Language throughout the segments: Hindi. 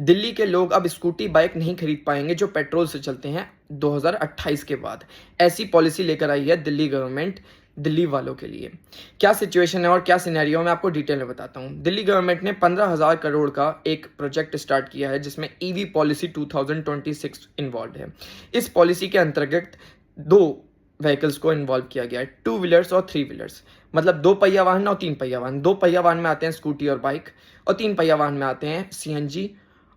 दिल्ली के लोग अब स्कूटी बाइक नहीं खरीद पाएंगे जो पेट्रोल से चलते हैं 2028 के बाद। ऐसी पॉलिसी लेकर आई है दिल्ली गवर्नमेंट दिल्ली वालों के लिए। क्या सिचुएशन है और क्या सिनेरियो मैं आपको डिटेल में बताता हूँ। दिल्ली गवर्नमेंट ने 15,000 करोड़ का एक प्रोजेक्ट स्टार्ट किया है जिसमें ईवी पॉलिसी 2026 इन्वॉल्व है। इस पॉलिसी के अंतर्गत दो व्हीकल्स को इन्वॉल्व किया गया है, 2 व्हीलर्स और 3 व्हीलर्स। मतलब 2 पहिया वाहन और 3 पहिया वाहन। 2 पहिया वाहन में आते हैं स्कूटी और बाइक, और 3 पहिया वाहन में आते हैं सीएनजी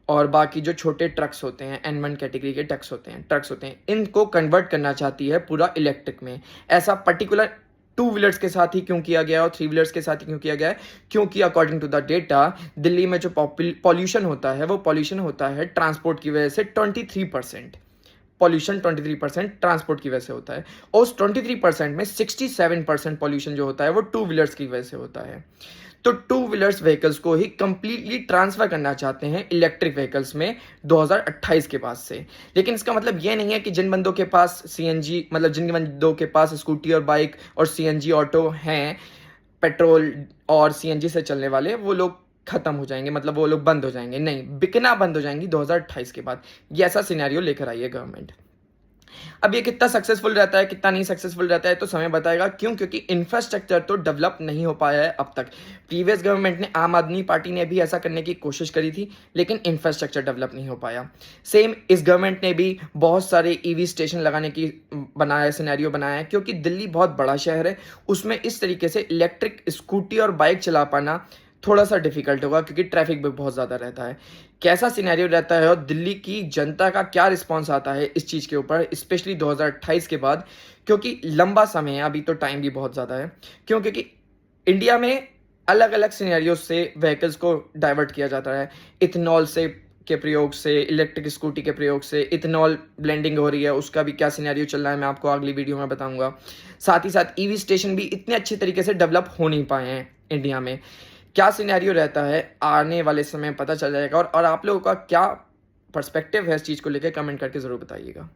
और बाकी जो छोटे ट्रक्स होते हैं, N1 कैटेगरी के ट्रक्स होते हैं, इनको कन्वर्ट करना चाहती है पूरा इलेक्ट्रिक में। ऐसा पर्टिकुलर 2 व्हीलर्स के साथ ही क्यों किया गया है और 3 व्हीलर्स के साथ ही क्यों किया गया है? क्योंकि according to the data Delhi में जो पॉल्यूशन होता है वो पॉल्यूशन होता है ट्रांसपोर्ट की वजह से 23%। पॉल्यूशन 23% ट्रांसपोर्ट की वजह से होता है, और उस 23% में 67% पॉल्यूशन जो होता है वो 2 व्हीलर्स की वजह से होता है। तो 2 व्हीलर्स व्हीकल्स को ही कंप्लीटली ट्रांसफर करना चाहते हैं इलेक्ट्रिक व्हीकल्स में 2028 के बाद से। लेकिन इसका मतलब ये नहीं है कि जिन बंदों के पास सीएनजी, मतलब जिन बंदों के पास स्कूटी और बाइक और सीएनजी ऑटो हैं, पेट्रोल और सीएनजी से चलने वाले, वो लोग खत्म हो जाएंगे, मतलब वो लोग बंद हो जाएंगे। नहीं, बिकना बंद हो जाएंगी 2028 के बाद। ये ऐसा सिनेरियो लेकर आई है गवर्नमेंट। अब ये कितना सक्सेसफुल रहता है कितना नहीं सक्सेसफुल रहता है तो समय बताएगा। क्यों? क्योंकि इंफ्रास्ट्रक्चर तो डेवलप नहीं हो पाया है अब तक। प्रीवियस गवर्नमेंट ने, आम आदमी पार्टी ने भी ऐसा करने की कोशिश करी थी, लेकिन इंफ्रास्ट्रक्चर डेवलप नहीं हो पाया। सेम इस गवर्नमेंट ने भी बहुत सारे ईवी स्टेशन लगाने की बनाया, सिनेरियो बनाया है, क्योंकि दिल्ली बहुत बड़ा शहर है, उसमें इस तरीके से इलेक्ट्रिक स्कूटी और बाइक चला पाना थोड़ा सा डिफिकल्ट होगा, क्योंकि ट्रैफिक भी बहुत ज़्यादा रहता है। कैसा सिनेरियो रहता है और दिल्ली की जनता का क्या रिस्पॉन्स आता है इस चीज़ के ऊपर, स्पेशली 2028 के बाद, क्योंकि लंबा समय है, अभी तो टाइम भी बहुत ज़्यादा है। क्यों? क्योंकि इंडिया में अलग अलग सिनेरियो से व्हीकल्स को डाइवर्ट किया जाता है। इथेनॉल से के प्रयोग से, इलेक्ट्रिक स्कूटी के प्रयोग से, इथेनॉल ब्लेंडिंग हो रही है, उसका भी क्या सिनेरियो चल रहा है मैं आपको अगली वीडियो में बताऊंगा। साथ ही साथ ईवी स्टेशन भी इतने अच्छे तरीके से डेवलप हो नहीं पाए हैं इंडिया में। क्या सिनेरियो रहता है आने वाले समय में पता चल जाएगा। और आप लोगों का क्या पर्सपेक्टिव है इस चीज़ को लेकर, कमेंट करके ज़रूर बताइएगा।